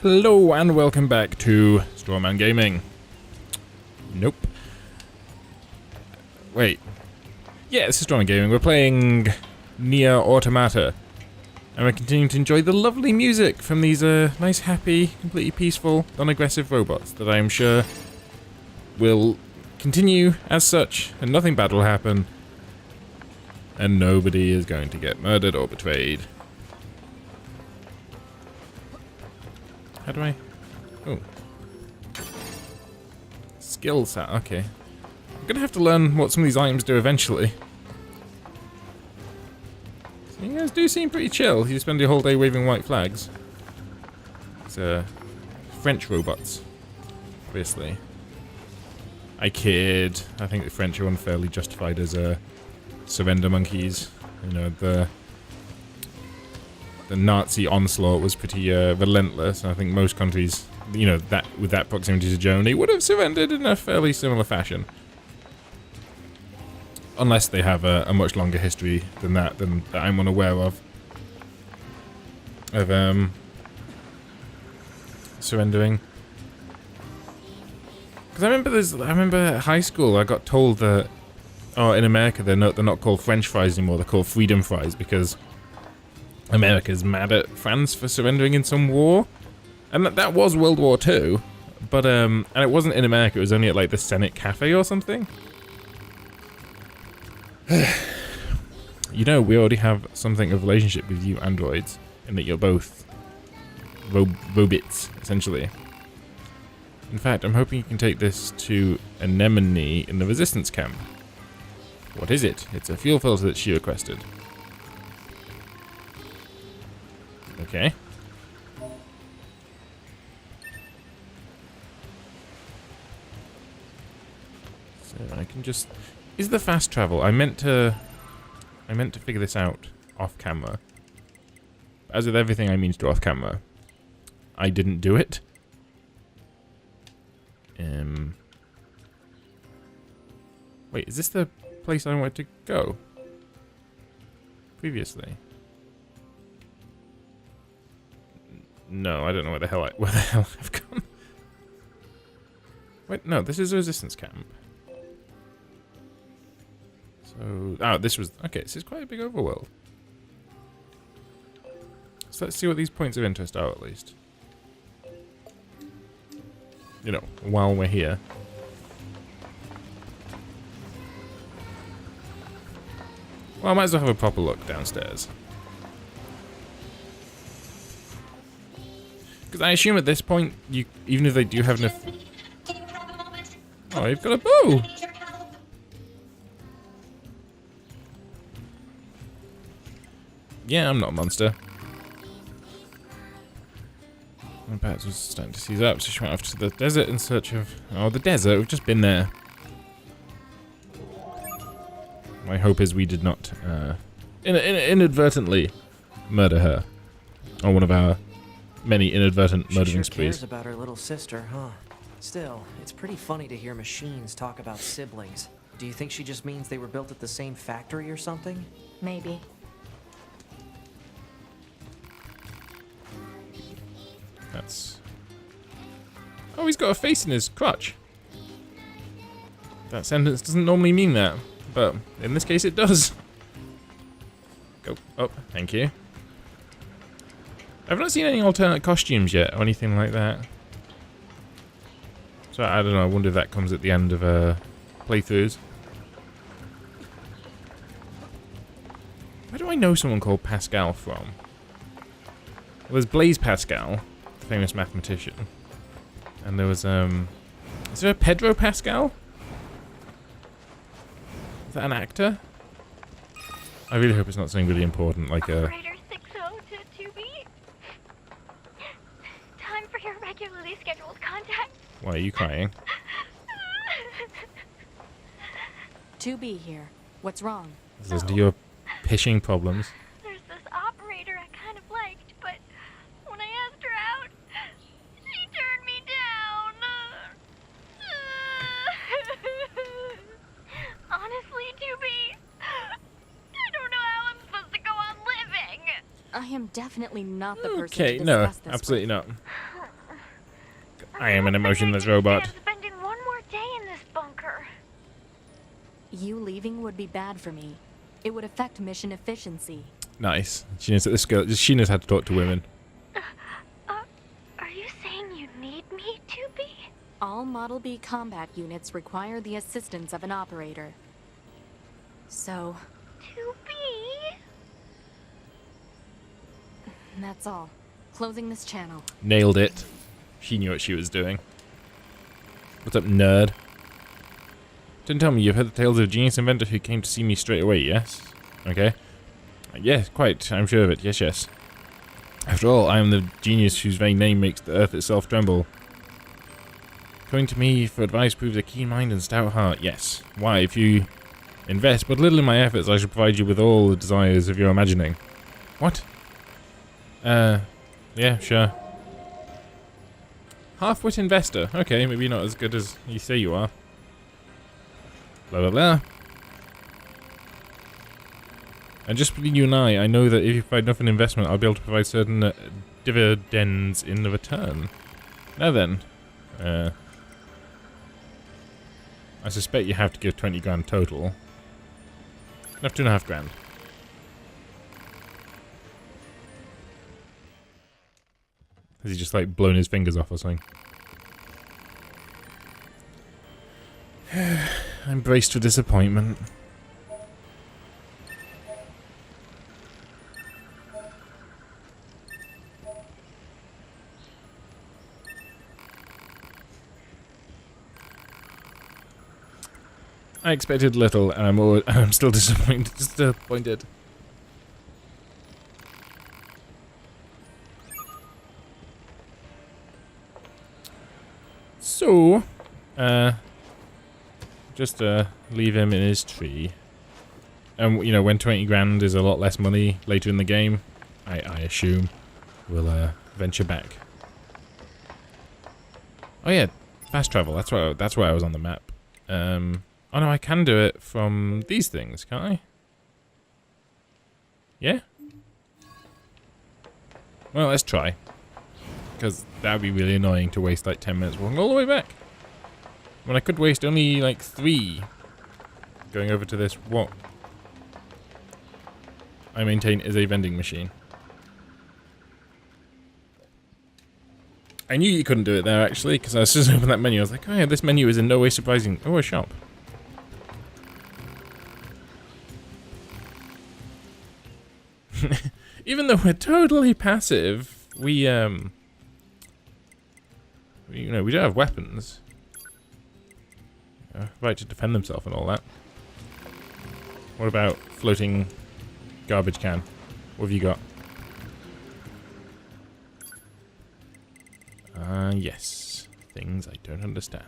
Hello and welcome back to Strawman Gaming. Nope. Wait. Yeah, this is Strawman Gaming. We're playing Nier Automata. And we're continuing to enjoy the lovely music from these nice, happy, completely peaceful, non-aggressive robots that I am sure will continue as such, and nothing bad will happen, and nobody is going to get murdered or betrayed. How do I... Oh. Skill set, okay. I'm gonna have to learn what some of these items do eventually. So you guys do seem pretty chill. You spend your whole day waving white flags. It's French robots, obviously. I kid. I think the French are unfairly justified as surrender monkeys. You know, the Nazi onslaught was pretty relentless, and I think most countries, you know, that with that proximity to Germany, would have surrendered in a fairly similar fashion. Unless they have a much longer history than that I'm unaware of surrendering. Because I remember at high school I got told that, oh, in America they're not called French fries anymore, they're called freedom fries because America's mad at France for surrendering in some war. And that was World War II, but and it wasn't in America, it was only at like the Senate Cafe or something. You know, we already have something of a relationship with you androids, in that you're both robots, essentially. In fact, I'm hoping you can take this to Anemone in the resistance camp. What is it? It's a fuel filter that she requested. Okay. So I can just... Is the fast travel? I meant to figure this out off camera. As with everything I mean to do off camera, I didn't do it. Wait, is this the place I wanted to go? Previously? No, I don't know where the hell I've gone. Wait, no, this is a resistance camp. So, this was, okay, this is quite a big overworld. So let's see what these points of interest are at least. You know, while we're here. Well, I might as well have a proper look downstairs. Because I assume at this point, even if they do have enough... Oh, you've got a bow! Yeah, I'm not a monster. My bat was starting to seize up, so she went off to the desert in search of... Oh, the desert, we've just been there. My hope is we did not inadvertently murder her. Or one of our many inadvertent murdering sprees. She sure cares about her little sister, huh? Still, it's pretty funny to hear machines talk about siblings. Do you think she just means they were built at the same factory or something? Maybe. That's... Oh, he's got a face in his crotch. That sentence doesn't normally mean that, but in this case it does. Go. Oh, thank you. I've not seen any alternate costumes yet, or anything like that. So, I don't know, I wonder if that comes at the end of playthroughs. Where do I know someone called Pascal from? Well, there's Blaise Pascal, the famous mathematician. And there was, is there a Pedro Pascal? Is that an actor? I really hope it's not something really important, like a... Operator 60 to 2B. Time for your regularly scheduled contact. Why are you crying? 2B here. What's wrong? Is this your pishing problems? There's this operator I kind of liked, but when I asked her out, she turned me down. Honestly, 2B, I don't know how I'm supposed to go on living. I am definitely not the person Okay, to no, discuss this absolutely with. not. I am an emotionless robot. I'm spending one more day in this bunker. You leaving would be bad for me. It would affect mission efficiency. Nice. She knows that this girl. She knows how to talk to women. Are you saying you need me to be? All Model B combat units require the assistance of an operator. So, To be? that's all. Closing this channel. Nailed it. She knew what she was doing. What's up, nerd? Don't tell me you've heard the tales of a genius inventor who came to see me straight away, yes? Okay. Yes, quite. I'm sure of it. Yes, yes. After all, I am the genius whose very name makes the earth itself tremble. Coming to me for advice proves a keen mind and stout heart. Yes. Why, if you invest but little in my efforts, I shall provide you with all the desires of your imagining. What? Yeah, sure. Half-wit investor. Okay, maybe not as good as you say you are. Blah, blah, blah. And just between you and I know that if you provide enough in investment, I'll be able to provide certain dividends in the return. Now then, I suspect you have to give 20 grand total. Enough 2.5 grand. Has he just like blown his fingers off or something? I'm braced for disappointment. I expected little, and I'm still disappointed. So, just leave him in his tree. And you know, when 20 grand is a lot less money later in the game, I assume we'll venture back. Oh yeah, fast travel. That's why I was on the map. Oh no, I can do it from these things, can't I? Yeah? Well, let's try. Because that would be really annoying to waste like 10 minutes walking all the way back. When I could waste only like 3 going over to this, what I maintain is a vending machine. I knew you couldn't do it there actually, because I was just opening that menu. I was like, oh yeah, this menu is in no way surprising. Oh, a shop. Even though we're totally passive, we don't have weapons. Right to defend themselves and all that. What about floating garbage can? What have you got? Yes. Things I don't understand.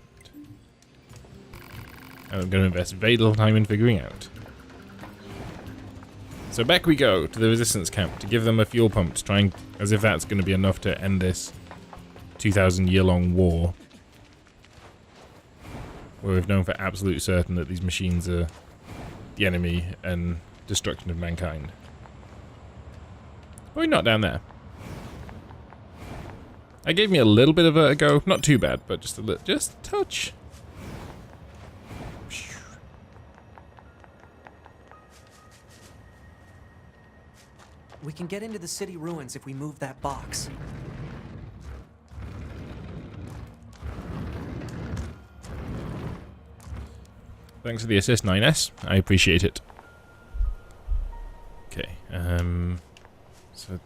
I'm going to invest very little time in figuring out. So back we go to the resistance camp to give them a fuel pump to try and, as if that's going to be enough to end this 2,000-year-long war. Where we've known for absolute certain that these machines are the enemy and destruction of mankind. Probably not down there. That gave me a little bit of vertigo. Not too bad, but just a touch. We can get into the city ruins if we move that box. Thanks for the assist, 9S. I appreciate it. Okay, so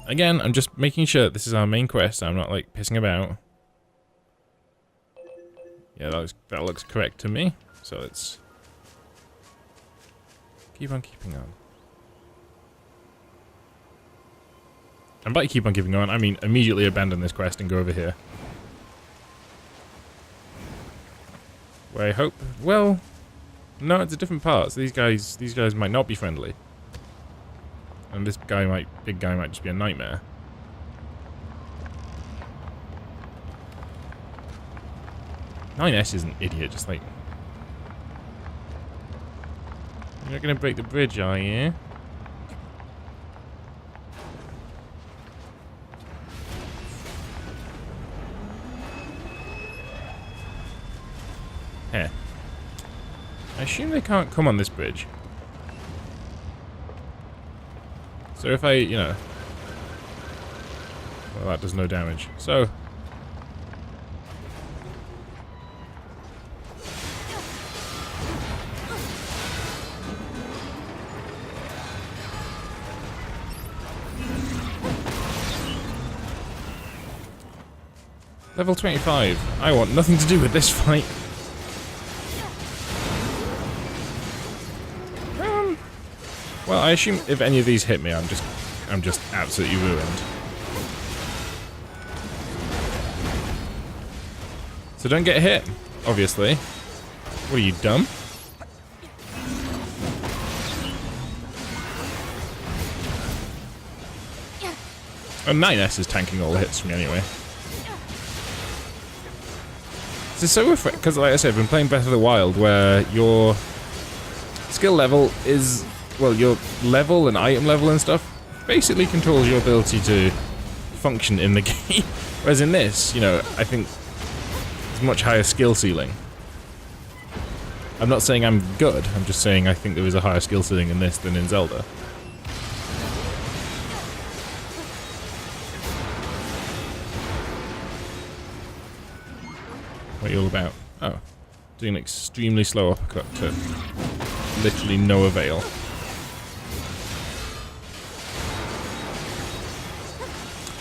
again, I'm just making sure this is our main quest. I'm not like pissing about. Yeah, that looks correct to me. So let's keep on keeping on. And by keep on keeping on, I mean immediately abandon this quest and go over here. Where I hope, well, no, it's a different part. So these guys might not be friendly. And this big guy might just be a nightmare. Nine-S is an idiot, just like... You're not gonna break the bridge, are you? Heh. I assume they can't come on this bridge. So if I, you know... Well, that does no damage. So... Level 25. I want nothing to do with this fight. Well, I assume if any of these hit me, I'm just absolutely ruined. So don't get hit, obviously. What are you, dumb? Oh, 9S is tanking all the hits from me anyway. This is so refreshing, because like I said, I've been playing Breath of the Wild, where your skill level is... Well, your level and item level and stuff basically controls your ability to function in the game. Whereas in this, you know, I think there's much higher skill ceiling. I'm not saying I'm good, I'm just saying I think there is a higher skill ceiling in this than in Zelda. What are you all about? Oh, doing an extremely slow uppercut to literally no avail.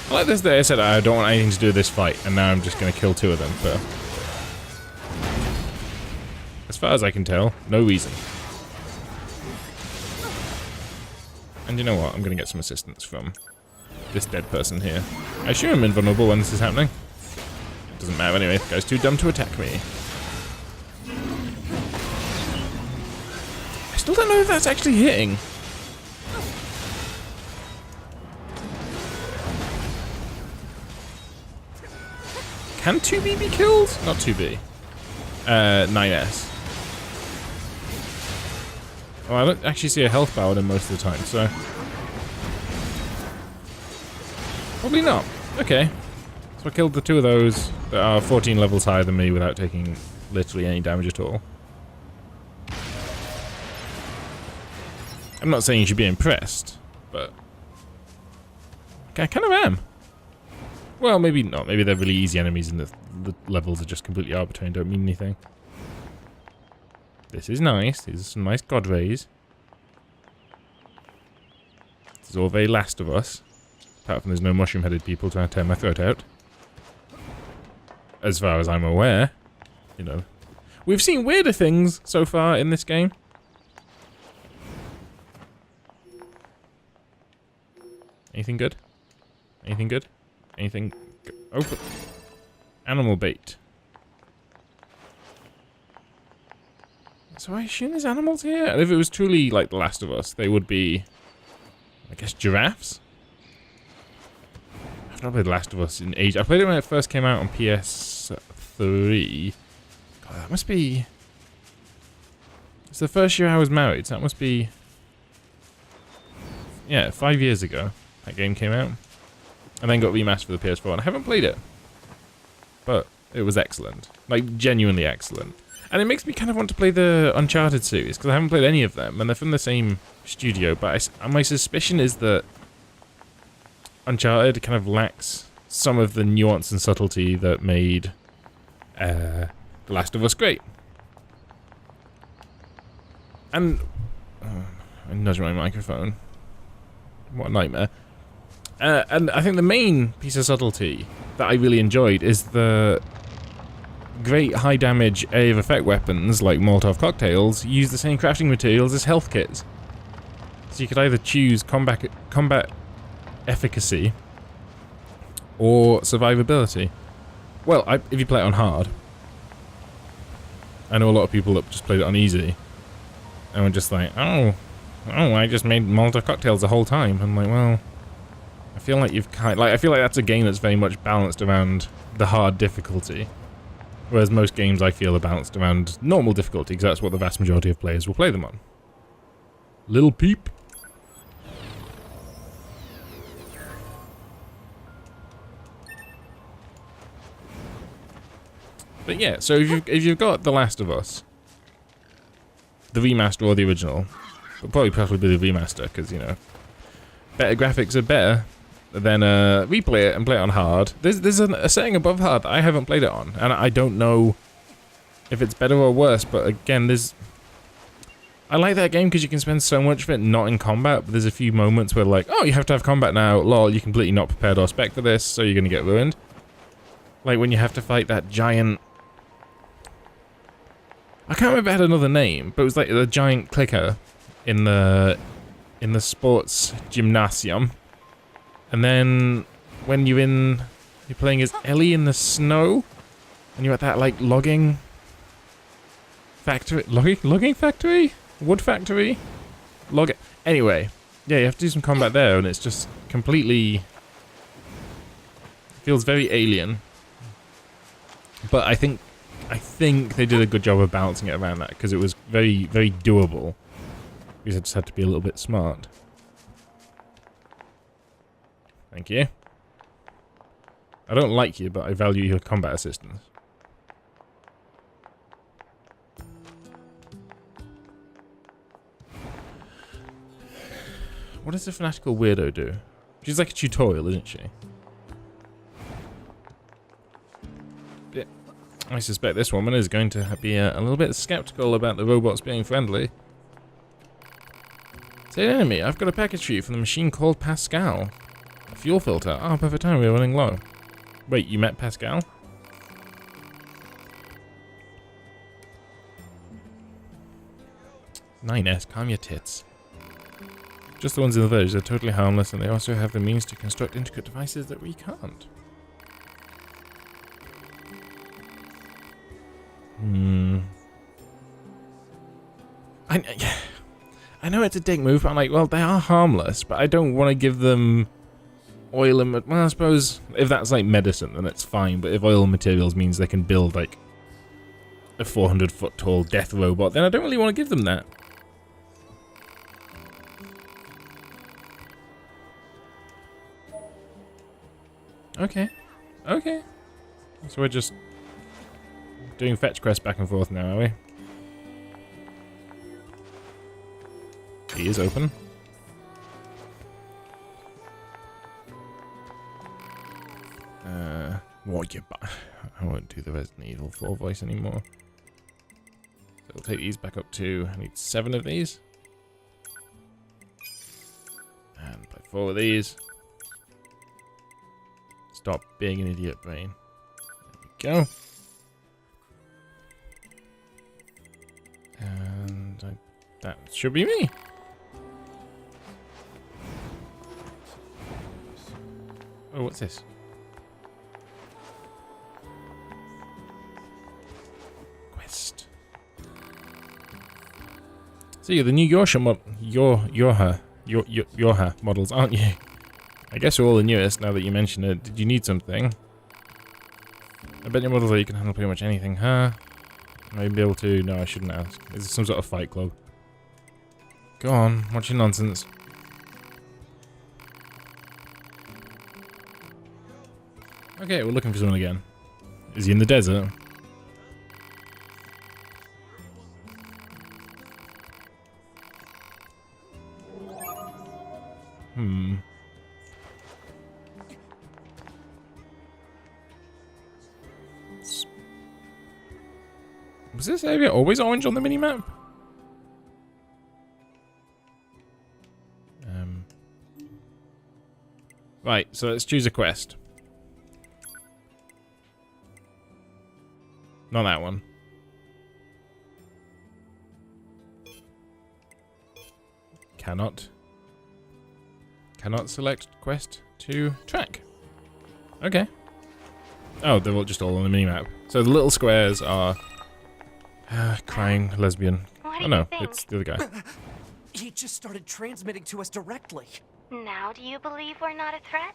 I like this that I said I don't want anything to do with this fight, and now I'm just going to kill 2 of them for... As far as I can tell, no reason. And you know what? I'm going to get some assistance from this dead person here. I assume I'm invulnerable when this is happening. It doesn't matter anyway, the guy's too dumb to attack me. I still don't know if that's actually hitting. Can 2B be killed? Not 2B. 9S. Oh, I don't actually see a health bar with him most of the time, so... Probably not. Okay. So I killed the 2 of those that are 14 levels higher than me without taking literally any damage at all. I'm not saying you should be impressed, but... I kind of am. Well, maybe not. Maybe they're really easy enemies and the levels are just completely arbitrary and don't mean anything. This is nice. These are some nice god rays. This is all very Last of Us. Apart from there's no mushroom-headed people trying to tear my throat out. As far as I'm aware. You know. We've seen weirder things so far in this game. Anything good? Anything good? Anything... Open. Animal bait. So I assume there's animals here? And if it was truly like The Last of Us, they would be... I guess giraffes? I've not played The Last of Us in ages. I played it when it first came out on PS3. God, that must be... It's the first year I was married, so that must be... Yeah, 5 years ago that game came out. And then got remastered for the PS4, and I haven't played it. But it was excellent. Like, genuinely excellent. And it makes me kind of want to play the Uncharted series, because I haven't played any of them, and they're from the same studio, but my suspicion is that Uncharted kind of lacks some of the nuance and subtlety that made The Last of Us great. And... Oh, I nudged my microphone. What a nightmare. And I think the main piece of subtlety that I really enjoyed is the great high damage area of effect weapons like Molotov cocktails use the same crafting materials as health kits. So you could either choose combat efficacy or survivability. Well, if you play it on hard. I know a lot of people that just played it on easy and were just like, oh, I just made Molotov cocktails the whole time. I'm like, well... I feel like I feel like that's a game that's very much balanced around the hard difficulty. Whereas most games I feel are balanced around normal difficulty, because that's what the vast majority of players will play them on. Little peep. But yeah, so if you've got The Last of Us, the remaster or the original, but probably preferably the remaster, because, you know, better graphics are better, then replay it and play it on hard. There's a setting above hard that I haven't played it on, and I don't know if it's better or worse, but again, I like that game because you can spend so much of it not in combat, but there's a few moments where like, oh, you have to have combat now, lol, you're completely not prepared or spec for this, so you're gonna get ruined. Like when you have to fight that giant... I can't remember if it had another name, but it was like the giant clicker in the sports gymnasium. And then when you're playing as Ellie in the snow, and you're at that like logging factory, logging factory? Wood factory? Anyway, yeah, you have to do some combat there, and it's just completely... feels very alien. But I think they did a good job of balancing it around that, because it was very, very doable. You just had to be a little bit smart. Thank you. I don't like you, but I value your combat assistance. What does the fanatical weirdo do? She's like a tutorial, isn't she? Yeah. I suspect this woman is going to be a little bit skeptical about the robots being friendly. Say enemy, I've got a package for you from the machine called Pascal. A fuel filter. Oh, perfect time, we're running low. Wait, you met Pascal? Nines, calm your tits. Just the ones in the village, they're totally harmless, and they also have the means to construct intricate devices that we can't. I know it's a dick move, but I'm like, well, they are harmless, but I don't want to give them oil and... Well, I suppose if that's like medicine, then it's fine, but if oil and materials means they can build like a 400-foot tall death robot, then I don't really want to give them that. Okay. Okay. So we're just doing fetch quests back and forth now, are we? He is open. What you buy? I won't do the Resident Evil 4 voice anymore. So we'll take these back up to... I need 7 of these. And play 4 of these. Stop being an idiot, brain. There we go. And that should be me. Oh, what's this? Quest. So you're the new Yorsha Yorha models, aren't you? I guess you're all the newest now that you mention it. Did you need something? I bet your models are you can handle pretty much anything, huh? Maybe be able to... No, I shouldn't ask. Is this some sort of fight club? Go on, what's your nonsense? Okay, we're looking for someone again. Is he in the desert? Was this area always orange on the minimap? Right, so let's choose a quest. Not that one. Cannot select quest to track. Okay. Oh, they're all just all on the minimap. So the little squares are crying lesbian. Oh no, it's the other guy. He just started transmitting to us directly. Now do you believe we're not a threat?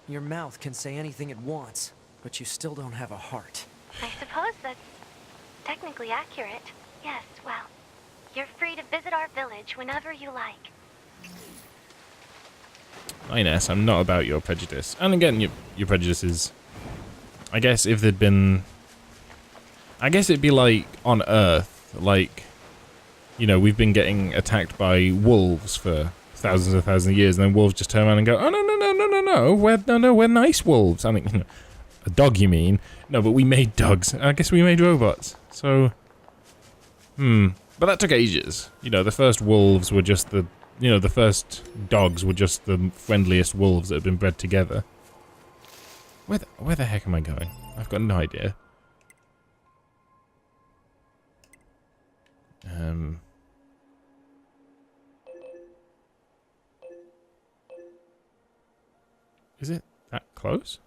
Your mouth can say anything it wants, but you still don't have a heart. I suppose that's technically accurate. Yes, well, you're free to visit our village whenever you like. Ines, I'm not about your prejudice. And again, your prejudice is... I guess if there'd been... I guess it'd be like on Earth, like, you know, we've been getting attacked by wolves for thousands and thousands of years, and then wolves just turn around and go, oh, no, we're nice wolves. I mean, a dog, you mean? No, but we made dogs. I guess we made robots. So, but that took ages. You know, the first wolves were just the first dogs were just the friendliest wolves that had been bred together. Where the heck am I going? I've got no idea. Is it that close?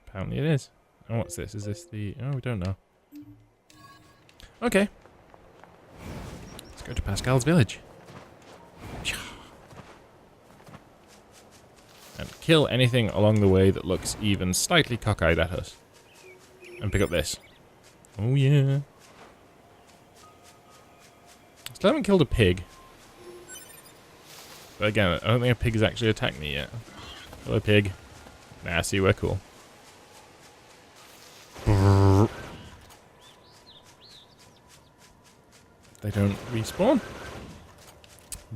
Apparently it is. Oh, what's this? Is this the... Oh, we don't know. Okay. Let's go to Pascal's village. And kill anything along the way that looks even slightly cockeyed at us. And pick up this. Oh, yeah. Still haven't killed a pig. But again, I don't think a pig has actually attacked me yet. Hello, pig. Nah, see, we're cool. They don't respawn.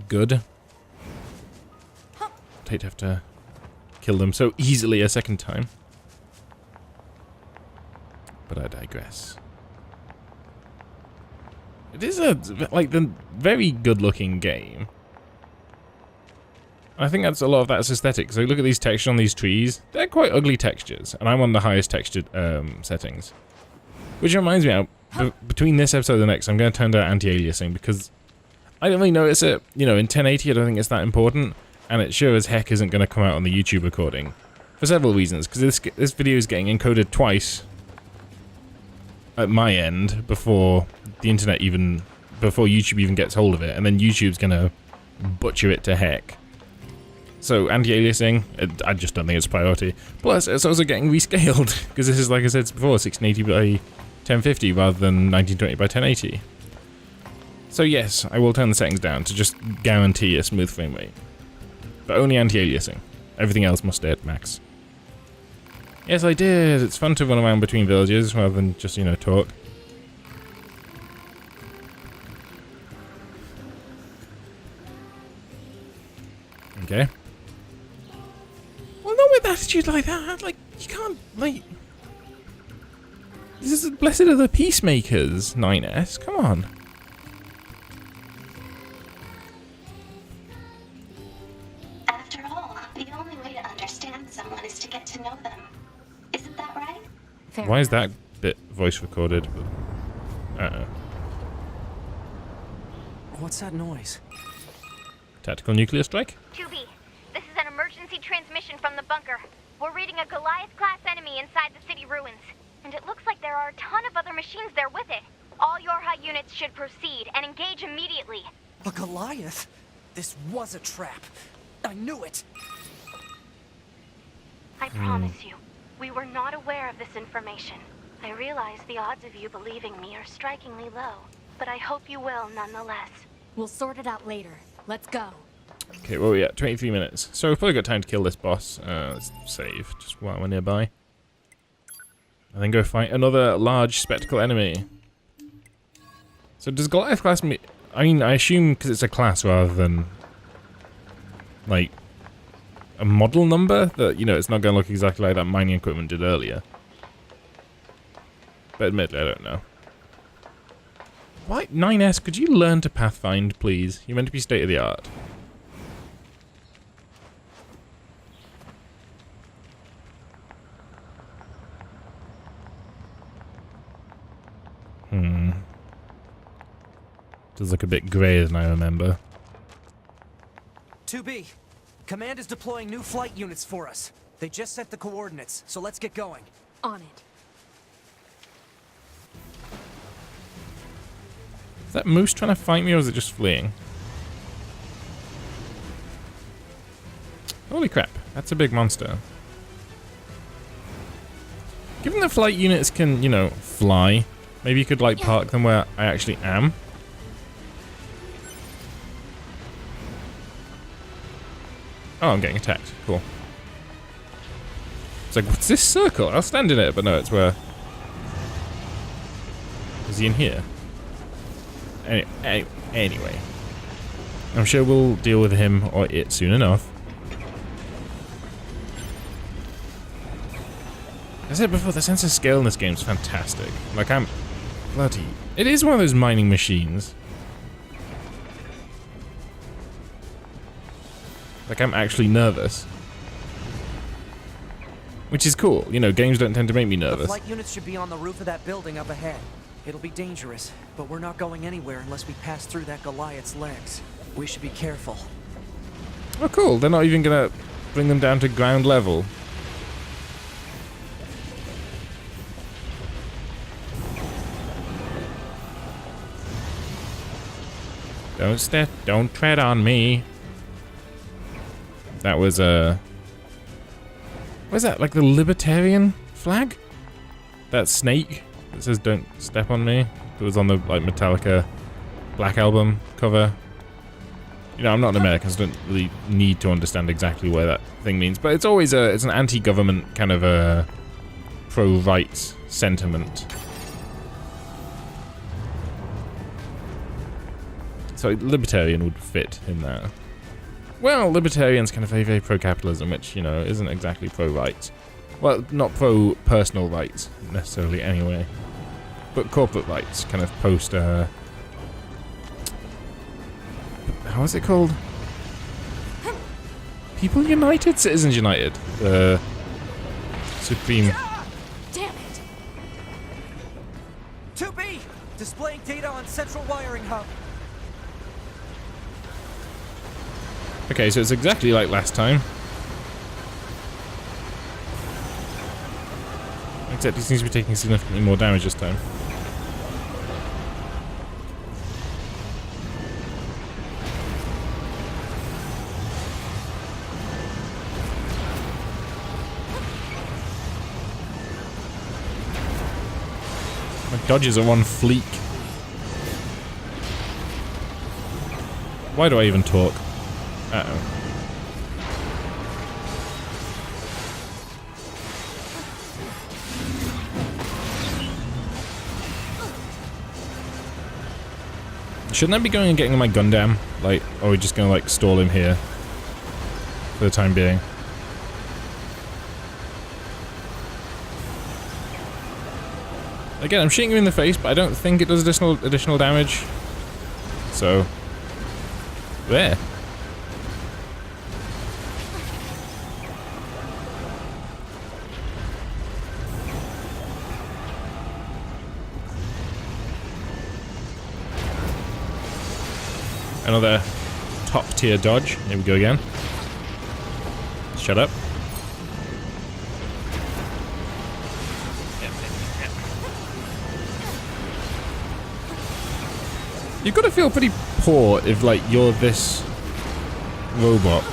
Good. I'd hate to have to kill them so easily a second time. But I digress. It is the very good-looking game. I think that's a lot of that's aesthetic. So look at these textures on these trees. They're quite ugly textures, and I'm on the highest textured settings. Which reminds me, between this episode and the next, I'm going to turn down anti-aliasing because I don't really notice it. You know, in 1080, I don't think it's that important, and it sure as heck isn't going to come out on the YouTube recording for several reasons. Because this video is getting encoded twice at my end before the internet before YouTube even gets hold of it, and then YouTube's going to butcher it to heck. So anti-aliasing, I just don't think it's a priority. Plus, it's also getting rescaled, because this is, like I said before, 1680 by 1050 rather than 1920 by 1080. So yes, I will turn the settings down to just guarantee a smooth frame rate. But only anti-aliasing. Everything else must stay at max. Yes, I did. It's fun to run around between villages rather than just, you know, talk. Okay. Well, not with attitude like that. Like, you can't, like... This is blessed of the peacemakers, 9S. Come on. After all, the only way to understand someone is to get to know them. Isn't that right? Fair Why is enough. that bit voice recorded? What's that noise? Tactical nuclear strike? 2B, this is an emergency transmission from the bunker. We're reading a Goliath-class enemy inside the city ruins. And it looks like there are a ton of other machines there with it. All Yorha units should proceed and engage immediately. A Goliath? This was a trap. I knew it. I promise you, we were not aware of this information. I realize the odds of you believing me are strikingly low, but I hope you will nonetheless. We'll sort it out later. Let's go. Okay, well, yeah, 23 minutes. So we've probably got time to kill this boss. Let's save, just while we're nearby. And then go fight another large spectacle enemy. So does Goliath class me... I mean, I assume because it's a class rather than... like... a model number? That, you know, it's not going to look exactly like that mining equipment did earlier. But admittedly, I don't know. Why? 9S, could you learn to pathfind, please? You're meant to be state-of-the-art. Does look a bit grayer than I remember. 2B, Command is deploying new flight units for us. They just set the coordinates, so let's get going. On it. Is that moose trying to fight me, or is it just fleeing? Holy crap, that's a big monster. Given the flight units can, you know, fly, maybe you could, like, park them where I actually am. Oh, I'm getting attacked. Cool. It's like, what's this circle? I'll stand in it, but no, it's where... Is he in here? Anyway. I'm sure we'll deal with him or it soon enough. As I said before, the sense of scale in this game is fantastic. Like, I'm... Bloody... It is one of those mining machines. Like, I'm actually nervous. Which is cool. You know, games don't tend to make me nervous. The flight units should be on the roof of that building up ahead. It'll be dangerous, but we're not going anywhere unless we pass through that Goliath's legs. We should be careful. Oh, cool. They're not even gonna bring them down to ground level. Don't tread on me. That was what is that? Like the libertarian flag? That snake that says "Don't step on me." That was on the like Metallica Black Album cover. You know, I'm not an American, so I don't really need to understand exactly what that thing means. But it's always it's an anti-government kind of a pro-rights sentiment. So libertarian would fit in there. Well, libertarian's kind of very pro-capitalism, which, you know, isn't exactly pro-rights. Well, not pro-personal rights, necessarily, anyway. But corporate rights, kind of post, how is it called? People United? Citizens United. The Supreme... Damn it! 2B! Displaying data on central wiring hub. Okay, so it's exactly like last time. Except he seems to be taking significantly more damage this time. My dodges are on fleek. Why do I even talk? Uh-oh. Shouldn't I be going and getting my gun down? Like, or are we just gonna like stall him here for the time being? Again, I'm shooting him in the face, but I don't think it does additional damage. So, there. Another top tier dodge. Here we go again. Shut up. You've got to feel pretty poor if, like, you're this robot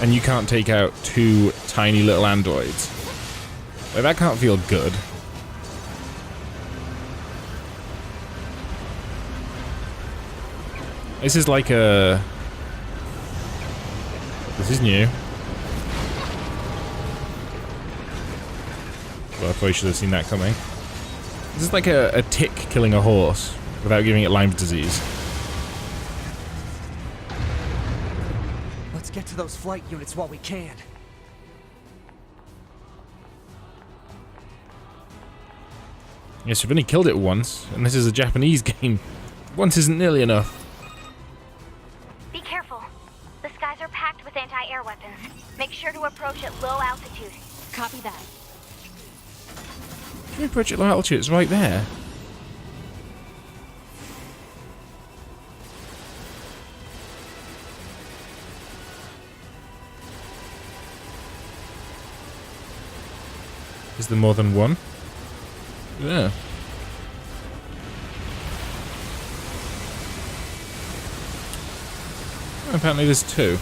and you can't take out two tiny little androids. Like, that can't feel good. This is like a... This is new. Well, I probably should have seen that coming. This is like a tick killing a horse without giving it Lyme's disease. Let's get to those flight units while we can. Yes, we've only killed it once, and this is a Japanese game. Once isn't nearly enough. Be careful. The skies are packed with anti-air weapons. Make sure to approach at low altitude. Copy that. If you approach at low altitude, it's right there. Is there more than one? Yeah. Apparently there's two.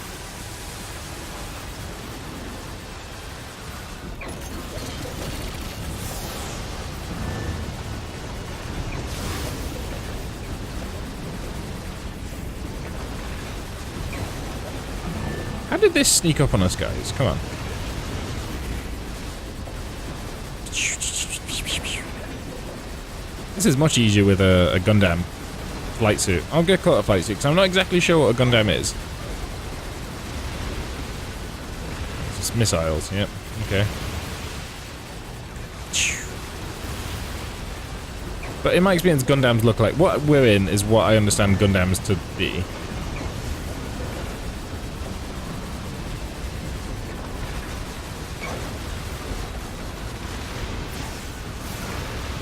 How did this sneak up on us, guys? Come on. This is much easier with a Gundam flight suit. I'll get caught a flight suit because I'm not exactly sure what a Gundam is. It's just missiles, yep. Okay. But in my experience, Gundams look like... What we're in is what I understand Gundams to be.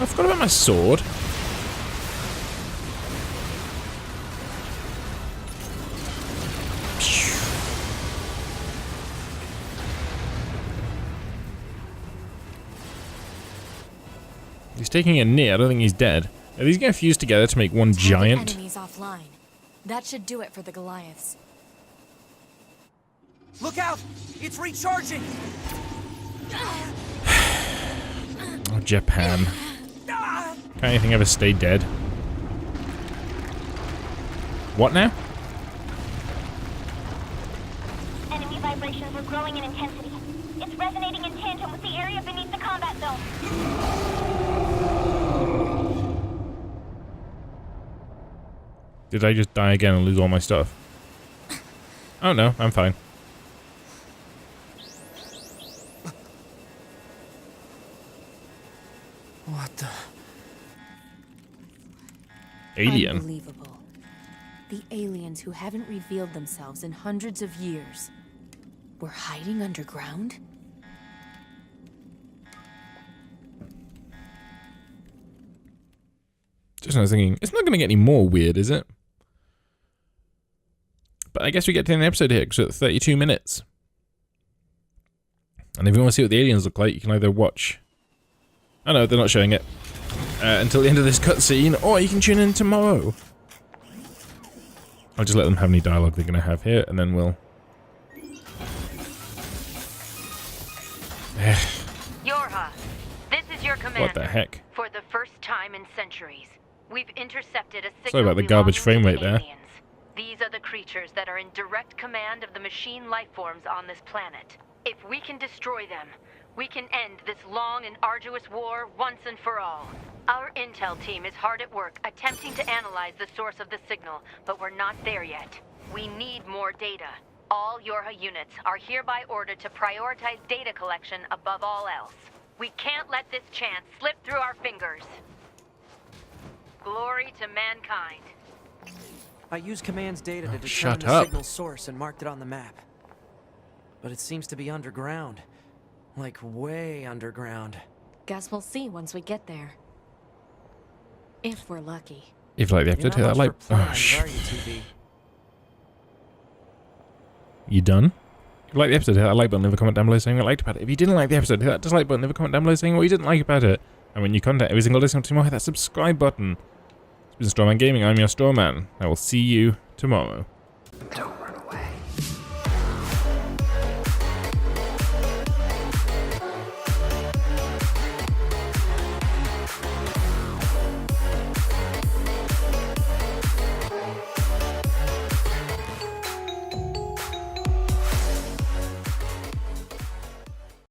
I forgot about my sword. He's taking a knee. I don't think he's dead. Are these going to fuse together to make one giant? Enemies offline. That should do it for the Goliaths. Look out! It's recharging! Oh, Japan. Can't anything ever stay dead? What now? Enemy vibrations are growing in intensity. It's resonating in tandem with the area beneath the combat zone. Did I just die again and lose all my stuff? Oh no, I'm fine. What the... Alien. Unbelievable. The aliens who haven't revealed themselves in hundreds of years were hiding underground? Just I was thinking, it's not going to get any more weird, is it? But I guess we get to the end of the episode here, because we're at 32 minutes. And if you want to see what the aliens look like, you can either watch... Oh no, they're not showing it. Until the end of this cutscene, or you can tune in tomorrow. I'll just let them have any dialogue they're going to have here, and then we'll... Yorha, this is your commander. What the heck? For the first time in centuries, we've intercepted a signal. Sorry about the garbage frame belonging rate to the there. aliens. These are the creatures that are in direct command of the machine lifeforms on this planet. If we can destroy them, we can end this long and arduous war once and for all. Our intel team is hard at work attempting to analyze the source of the signal, but we're not there yet. We need more data. All Yorha units are hereby ordered to prioritize data collection above all else. We can't let this chance slip through our fingers. Glory to mankind. I used command's data to determine shut the up. signal source and marked it on the map. But it seems to be underground. Like, way underground. Guess we'll see once we get there. If we're lucky. If you like the You're episode, not hit that much like... for Oh, plans, are you, TB? You done? If you like the episode, hit that like button, leave a comment down below saying what you liked about it. If you didn't like the episode, hit that dislike button, leave a comment down below saying what you didn't like about it. And when you contact every single listener tomorrow, hit that subscribe button. It's been Strawman Gaming, I'm your Strawman. I will see you tomorrow. Don't